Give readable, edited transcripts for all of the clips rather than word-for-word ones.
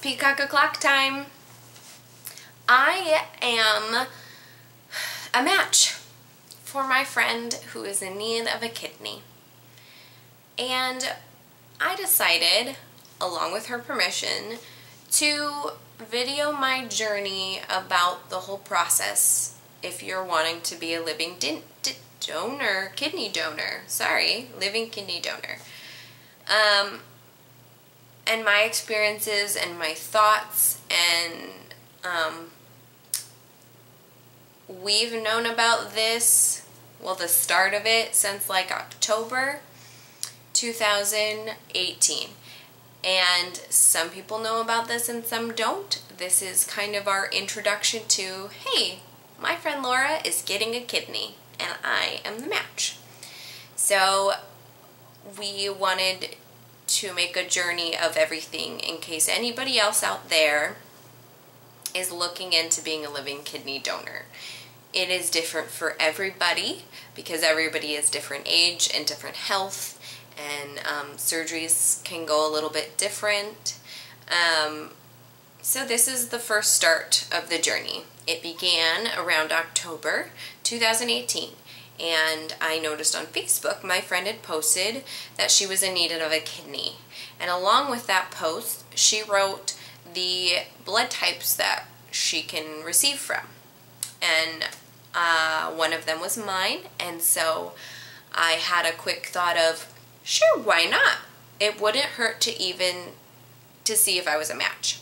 Peacock O'Clock time. I am a match for my friend who is in need of a kidney. And I decided, along with her permission, to video my journey about the whole process if you're wanting to be a living kidney donor. Living kidney donor. And my experiences and my thoughts, and we've known about this, well, the start of it, since like October 2018. And some people know about this and some don't. This is kind of our introduction to, hey, my friend Laura is getting a kidney and I am the match. So we wanted to make a journey of everything in case anybody else out there is looking into being a living kidney donor. It is different for everybody because everybody is different age and different health, and surgeries can go a little bit different. So this is the first start of the journey. It began around October 2018. And I noticed on Facebook my friend had posted that she was in need of a kidney. And along with that post, she wrote the blood types that she can receive from. And one of them was mine. And so I had a quick thought of, sure, why not? It wouldn't hurt to see if I was a match.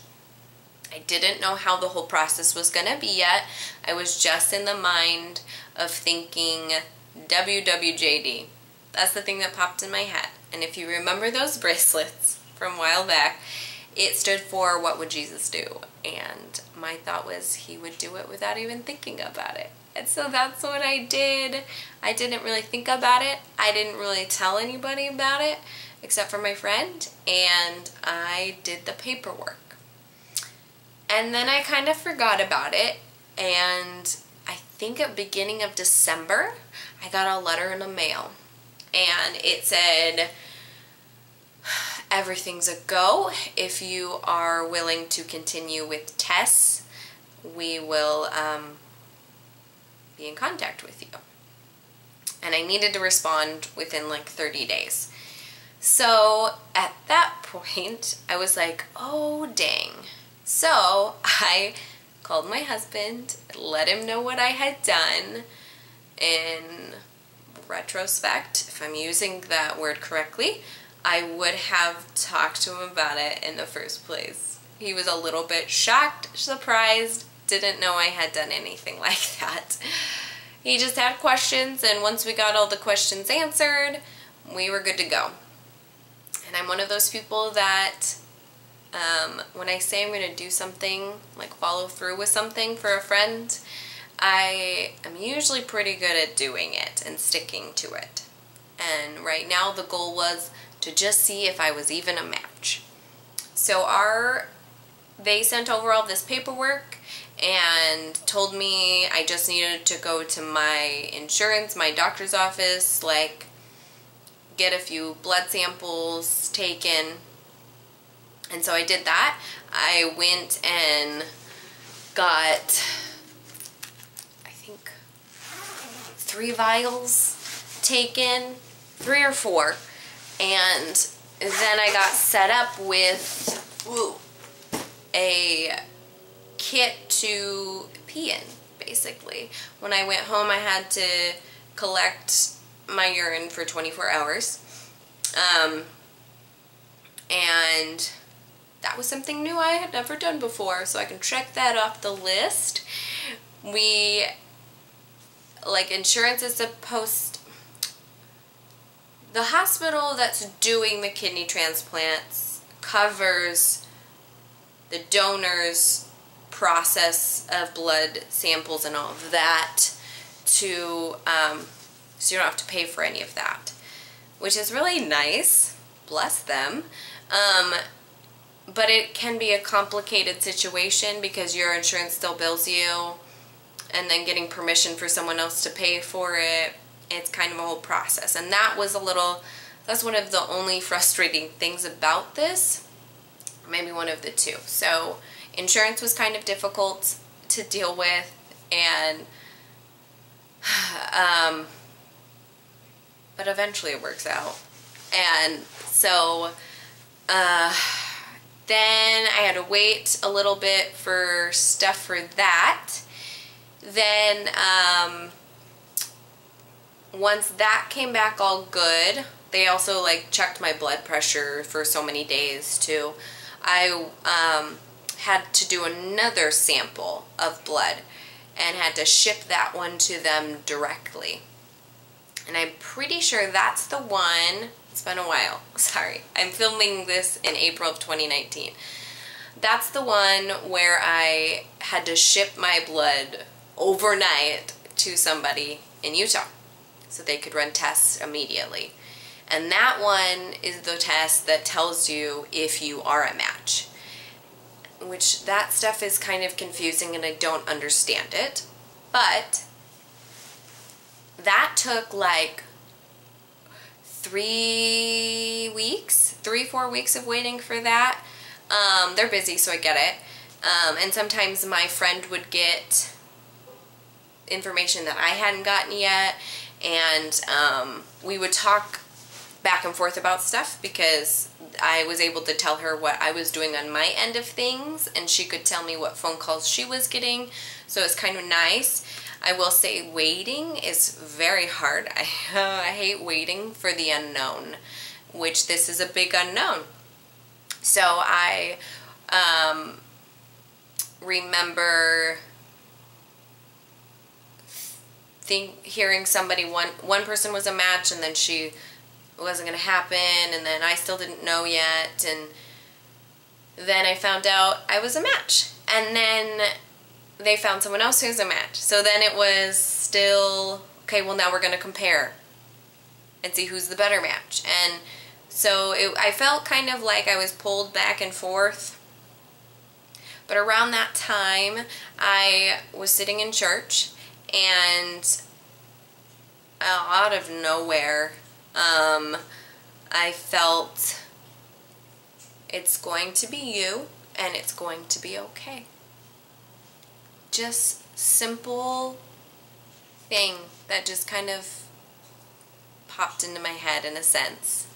I didn't know how the whole process was going to be yet. I was just in the mind of thinking WWJD. That's the thing that popped in my head. And if you remember those bracelets from a while back, it stood for what would Jesus do? And my thought was he would do it without even thinking about it. And so that's what I did. I didn't really think about it. I didn't really tell anybody about it except for my friend, and I did the paperwork. And then I kind of forgot about it, and I think at the beginning of December, I got a letter in the mail, and it said, everything's a go. If you are willing to continue with tests, we will be in contact with you. And I needed to respond within like 30 days. So at that point, I was like, oh dang. So I called my husband, let him know what I had done. In retrospect, if I'm using that word correctly, I would have talked to him about it in the first place. He was a little bit shocked, surprised, didn't know I had done anything like that. He just had questions, and once we got all the questions answered, we were good to go. And I'm one of those people that when I say I'm going to do something, like follow through with something for a friend, I am usually pretty good at doing it and sticking to it. And right now the goal was to just see if I was even a match. So they sent over all this paperwork and told me I just needed to go to my insurance, my doctor's office, like get a few blood samples taken. And so I did that. I went and got, I think, 3 vials taken, 3 or 4. And then I got set up with a kit to pee in, basically. When I went home, I had to collect my urine for 24 hours. And that was something new I had never done before, so I can check that off the list. Insurance is supposed... The hospital that's doing the kidney transplants covers the donor's process of blood samples and all of that so you don't have to pay for any of that, which is really nice. Bless them. But it can be a complicated situation because your insurance still bills you, and then getting permission for someone else to pay for it, it's kind of a whole process. And that's one of the only frustrating things about this, maybe one of the two. So insurance was kind of difficult to deal with, and but eventually it works out. And so then I had to wait a little bit for stuff for that. Then once that came back all good, they also like checked my blood pressure for so many days too. I had to do another sample of blood and had to ship that one to them directly. And I'm pretty sure that's the one, it's been a while, sorry. I'm filming this in April of 2019. That's the one where I had to ship my blood overnight to somebody in Utah so they could run tests immediately. And that one is the test that tells you if you are a match, which that stuff is kind of confusing and I don't understand it. But that took like 3 weeks, 3-4 weeks of waiting for that. They're busy, so I get it. And sometimes my friend would get information that I hadn't gotten yet, and we would talk back and forth about stuff because I was able to tell her what I was doing on my end of things, and she could tell me what phone calls she was getting, so it's kind of nice. I will say waiting is very hard. I hate waiting for the unknown, which this is a big unknown. So I remember hearing somebody, one person was a match, and then she wasn't going to happen, and then I still didn't know yet, and then I found out I was a match, and then they found someone else who's a match. So then it was still, okay, well now we're going to compare and see who's the better match. And so I felt kind of like I was pulled back and forth. But around that time, I was sitting in church, and out of nowhere, I felt it's going to be you, and it's going to be okay. Just simple thing that just kind of popped into my head in a sense,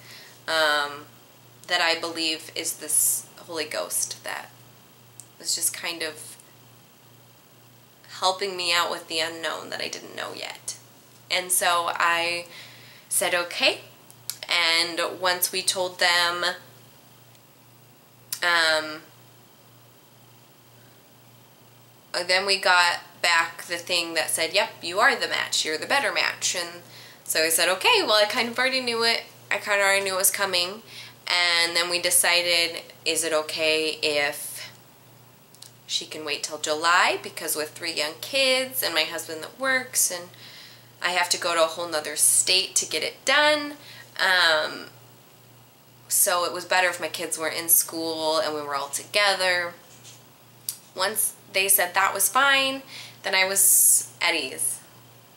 that I believe is this Holy Ghost that was just kind of helping me out with the unknown that I didn't know yet. And so I said okay, and once we told them then we got back the thing that said, yep, you are the match, you're the better match. And so I said, okay, well I kind of already knew it, I kind of already knew it was coming. And then we decided, is it okay if she can wait till July, because with 3 young kids and my husband that works, and I have to go to a whole nother state to get it done. So it was better if my kids were in school and we were all together. Once they said that was fine, then I was at ease.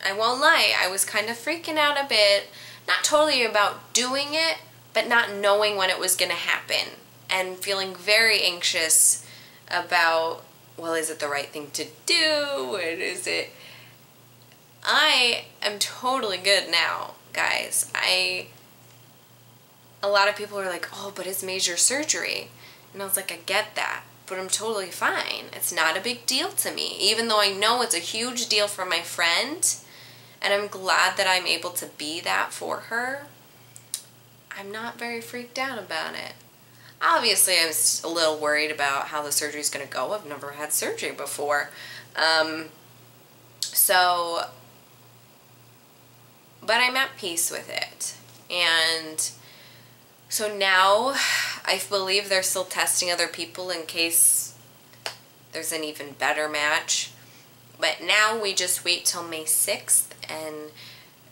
I won't lie, I was kind of freaking out a bit, not totally about doing it, but not knowing when it was going to happen, and feeling very anxious about, well, is it the right thing to do? What is it? I am totally good now, guys. A lot of people are like, oh, but it's major surgery. And I was like, I get that, but I'm totally fine. It's not a big deal to me, even though I know it's a huge deal for my friend, and I'm glad that I'm able to be that for her. I'm not very freaked out about it. Obviously, I was a little worried about how the surgery is going to go. I've never had surgery before. But I'm at peace with it. And so now I believe they're still testing other people in case there's an even better match. But now we just wait till May 6th, and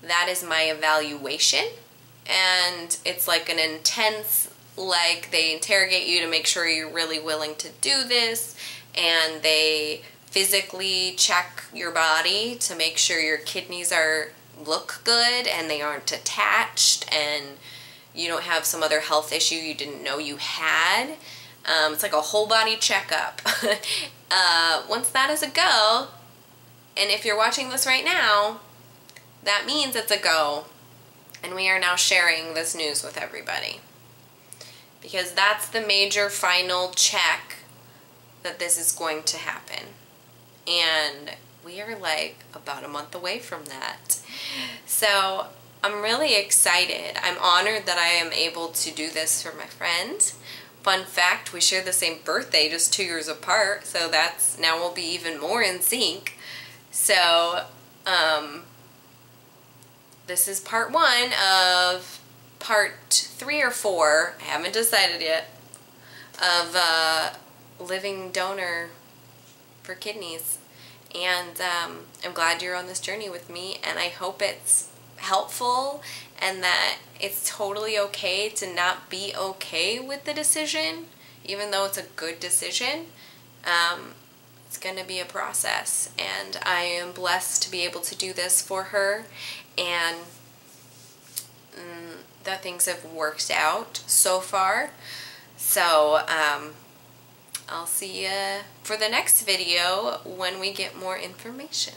that is my evaluation. And it's like an intense, like they interrogate you to make sure you're really willing to do this, and they physically check your body to make sure your kidneys look good and they aren't attached and you don't have some other health issue you didn't know you had. It's like a whole body checkup. Once that is a go, and if you're watching this right now, that means it's a go. And we are now sharing this news with everybody. Because that's the major final check that this is going to happen. And we are like about a month away from that. So I'm really excited. I'm honored that I am able to do this for my friend. Fun fact, we share the same birthday, just 2 years apart. So that's, now we'll be even more in sync. So, this is part 1 of part 3 or 4, I haven't decided yet, of living donor for kidneys. And I'm glad you're on this journey with me, and I hope it's helpful and that it's totally okay to not be okay with the decision, even though it's a good decision. It's going to be a process, and I am blessed to be able to do this for her, and that things have worked out so far. So I'll see you for the next video when we get more information.